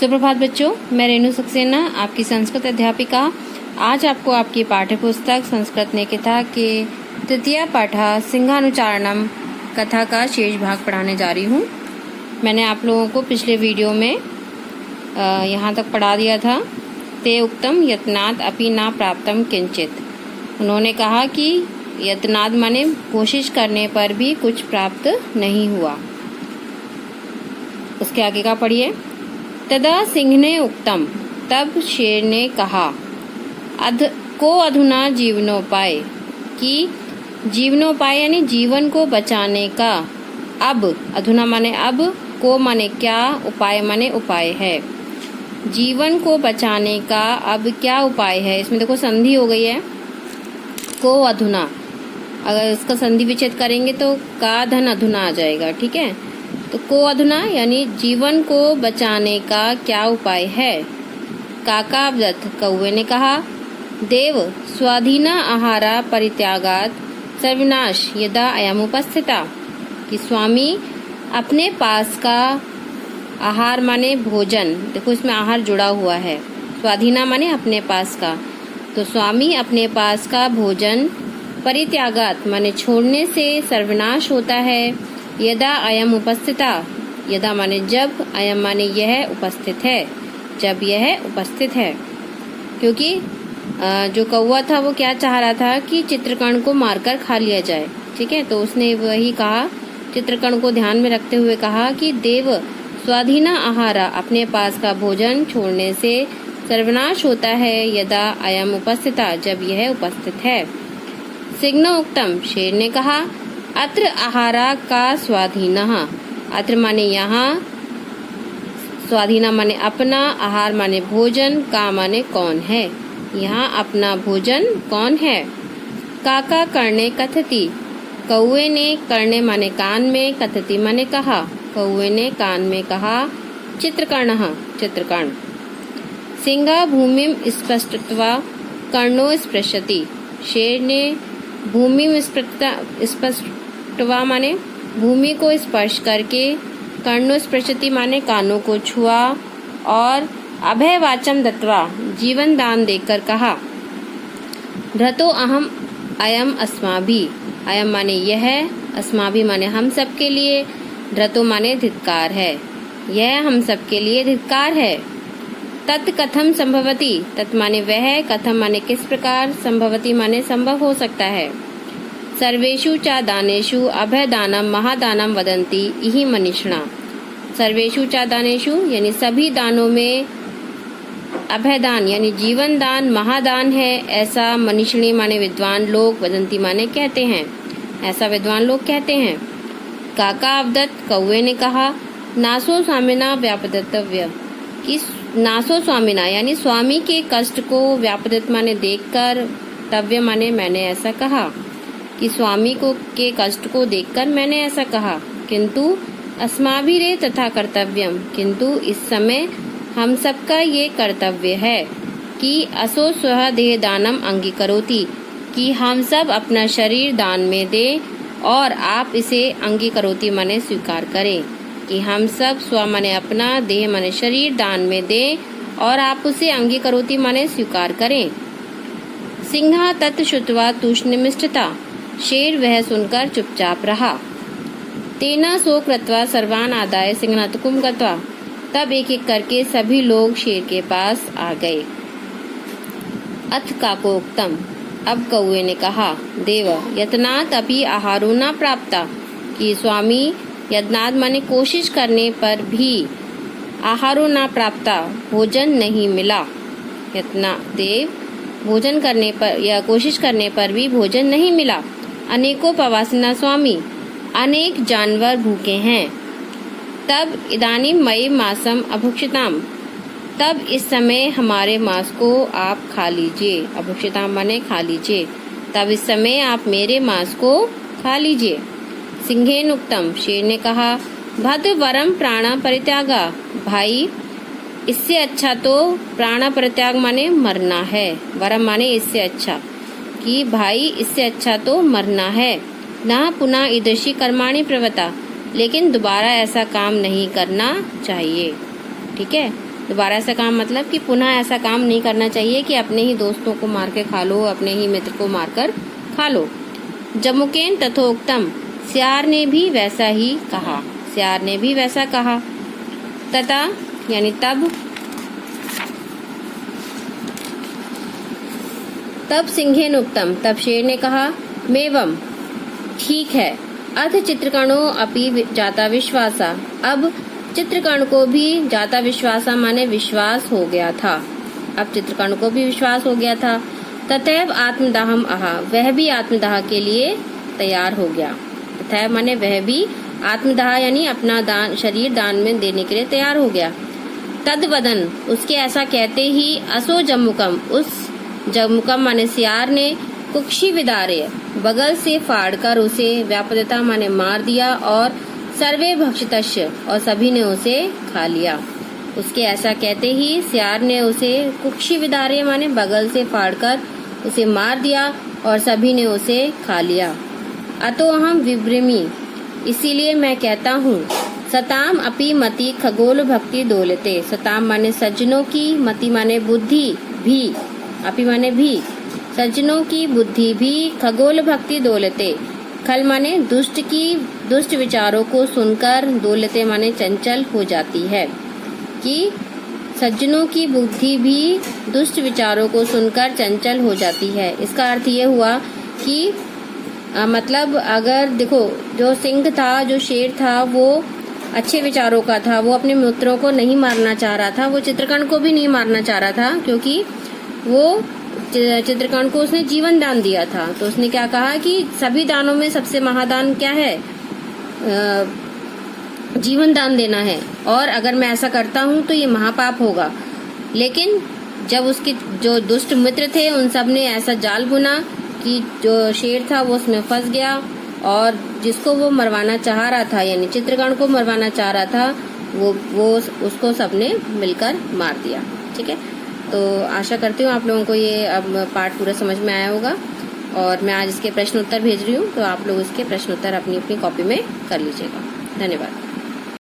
सुप्रभात बच्चों, मैं रेणु सक्सेना आपकी संस्कृत अध्यापिका आज आपको आपकी पाठ्य पुस्तक संस्कृत निकेता के तृतीय पाठा सिंहानुचारणम कथा का शेष भाग पढ़ाने जा रही हूँ। मैंने आप लोगों को पिछले वीडियो में यहाँ तक पढ़ा दिया था। ते उक्तम यत्नात् अपि न प्राप्तम किंचित। उन्होंने कहा कि यत्नात् माने कोशिश करने पर भी कुछ प्राप्त नहीं हुआ। उसके आगे का पढ़िए। तदा सिंह ने उक्तम, तब शेर ने कहा, अधुना जीवनोपाय, कि जीवनोपाय यानी जीवन को बचाने का अब, अधुना माने अब, को माने क्या, उपाय माने उपाय है। जीवन को बचाने का अब क्या उपाय है। इसमें देखो संधि हो गई है, को अधुना। अगर इसका संधि विच्छेद करेंगे तो का धन अधुना आ जाएगा। ठीक है, तो को अधुना यानी जीवन को बचाने का क्या उपाय है। काका अवदत्, कौवे ने कहा, देव स्वाधीना आहारा परित्यागात सर्वनाश यदा अयमुपस्थिता, कि स्वामी अपने पास का आहार माने भोजन, देखो इसमें आहार जुड़ा हुआ है। स्वाधीना माने अपने पास का, तो स्वामी अपने पास का भोजन परित्यागात माने छोड़ने से सर्वनाश होता है। यदा अयम उपस्थिता, यदा माने जब, अयम माने यह, उपस्थित है जब यह उपस्थित है। क्योंकि जो कौवा था वो क्या चाह रहा था कि चित्रकर्ण को मारकर खा लिया जाए। ठीक है, तो उसने वही कहा, चित्रकर्ण को ध्यान में रखते हुए कहा कि देव स्वाधीना आहारा, अपने पास का भोजन छोड़ने से सर्वनाश होता है। यदा अयम उपस्थिता, जब यह उपस्थित है। सिंह उक्तम, शेर ने कहा, अत्र आहारा का स्वाधीनः, अत्र माने यहाँ, स्वाधीना माने अपना, आहार माने भोजन, का माने कौन है। यहाँ अपना भोजन कौन है। काका कर्णे कथति, कौवे ने, कर्णे माने कान में, कथति माने कहा, कौवे ने कान में कहा, चित्रकर्णः, चित्रकर्ण। सिंह भूमिम स्पष्टत्वा कर्णो स्पृशति, शेर ने भूमि स्पष्टवा माने भूमि को स्पर्श करके, कर्णो स्पृशति माने कानों को छुआ, और अभय वाचम दत्वा, जीवन दान देकर कहा, धृतो अहम अयम अस्माभि, अयम माने यह, अस्माभि माने हम सब के लिए, धृतो माने धिक्कार है, यह हम सब के लिए धिक्कार है। तत् कथम संभवति, तत् माने वह, कथम माने किस प्रकार, संभवति माने संभव हो सकता है। सर्वेषु च दानेषु अभयदानम महादानम वदन्ति इहि मनीषिणा, सर्वेषु च दानेषु यानी सभी दानों में अभयदान यानी जीवन दान महादान है, ऐसा मनीषिणी माने विद्वान लोग, वदंती माने कहते हैं, ऐसा विद्वान लोग कहते हैं। काका अवदत्, कौवे ने कहा, नासो स्वामिना व्यापदतव्य, कि नासो स्वामिना यानी स्वामी के कष्ट को, व्यापदित माने देखकर, तव्य माने मैंने ऐसा कहा, कि स्वामी को के कष्ट को देखकर मैंने ऐसा कहा। किंतु अस्माभिरे तथा कर्तव्यम, किंतु इस समय हम सबका ये कर्तव्य है कि असो स्वह देह दानम अंगीकरोति, कि हम सब अपना शरीर दान में दें, और आप इसे अंगीकरोति माने स्वीकार करें, कि हम सब स्व माने अपना, देह माने शरीर दान में दें, और आप उसे अंगीकरोति माने स्वीकार करें। सिंह तत् श्रुत्वा तूष्णीमिष्ठता, शेर वह सुनकर चुपचाप रहा। तेना सो कृत्वा सर्वान आदाय सिंहनाथकुम गत्वा, तब एक एक करके सभी लोग शेर के पास आ गए। अथ काकोक्तम, अब कौवे ने कहा, देव यत्नात् अपि आहारो न प्राप्ता, कि स्वामी यत्नात् माने कोशिश करने पर भी, आहारो न प्राप्ता भोजन नहीं मिला। यत्ना देव भोजन करने पर या कोशिश करने पर भी भोजन नहीं मिला। अनेकों पवासिना स्वामी, अनेक जानवर भूखे हैं। तब इदानीं मयि मासम अभुक्षिताम, तब इस समय हमारे मांस को आप खा लीजिए। अभुक्षिताम माने खा लीजिए, तब इस समय आप मेरे मांस को खा लीजिए। सिंहेन उक्तम, शेर ने कहा, भद्र वरम प्राण परित्यागा, भाई इससे अच्छा तो प्राण परित्याग माने मरना है, वरम माने इससे अच्छा, कि भाई इससे अच्छा तो मरना है। ना पुनः ईदृशी कर्माणि प्रवृत्ता, लेकिन दोबारा ऐसा काम नहीं करना चाहिए। ठीक है, दोबारा ऐसा काम मतलब कि पुनः ऐसा काम नहीं करना चाहिए कि अपने ही दोस्तों को मार के खा लो, अपने ही मित्र को मारकर खा लो। जमुकेन तथोक्तम, सियार ने भी वैसा ही कहा, सियार ने भी वैसा कहा। तथा यानी तब सिंहेन उक्तम, तब शेर ने कहा, मेवम, ठीक है। अथ चित्रकणो अपि जाता विश्वासा, अब चित्रकर्ण को भी जाता विश्वासा माने विश्वास हो गया था, अब चित्रकर्ण को भी विश्वास हो गया था। तथैव आत्मदाहम आहा, वह भी आत्मदाह के लिए तैयार हो गया। तथैव माने वह भी आत्मदाह यानी अपना दान, शरीर दान में देने के लिए तैयार हो गया। तदवदन, उसके ऐसा कहते ही असो जम्मुकम, उस जम्मुकम माने सियार ने कुक्षी विदारे, बगल से फाड़कर उसे, व्यापदता माने मार दिया, और सर्वे भक्षितस्य, और सभी ने उसे खा लिया। उसके ऐसा कहते ही सियार ने उसे कुक्षी विदारे माने बगल से फाड़कर उसे मार दिया और सभी ने उसे खा लिया। अतो हम विभ्रमी, इसीलिए मैं कहता हूँ, सताम अपि मति खगोल भक्ति दौलते, सताम माने सज्जनों की, मति माने बुद्धि, भी, अपि माने भी, सज्जनों की बुद्धि भी, खगोल भक्ति दौलते, खल माने दुष्ट की, दुष्ट विचारों को सुनकर, दौलते माने चंचल हो जाती है, कि सज्जनों की बुद्धि भी दुष्ट विचारों को सुनकर चंचल हो जाती है। इसका अर्थ ये हुआ कि मतलब अगर देखो, जो सिंह था, जो शेर था, वो अच्छे विचारों का था, वो अपने मित्रों को नहीं मारना चाह रहा था, वो चित्रकर्ण को भी नहीं मारना चाह रहा था, क्योंकि वो चित्रकर्ण को उसने जीवन दान दिया था। तो उसने क्या कहा कि सभी दानों में सबसे महादान क्या है, जीवन दान देना है, और अगर मैं ऐसा करता हूँ तो ये महापाप होगा। लेकिन जब उसके जो दुष्ट मित्र थे उन सब ने ऐसा जाल बुना कि जो शेर था वो उसमें फंस गया, और जिसको वो मरवाना चाह रहा था, यानी चित्रकर्ण को मरवाना चाह रहा था, वो उसको सबने मिलकर मार दिया। ठीक है, तो आशा करती हूँ आप लोगों को ये अब पाठ पूरा समझ में आया होगा, और मैं आज इसके प्रश्न उत्तर भेज रही हूँ, तो आप लोग इसके प्रश्न उत्तर अपनी अपनी कॉपी में कर लीजिएगा। धन्यवाद।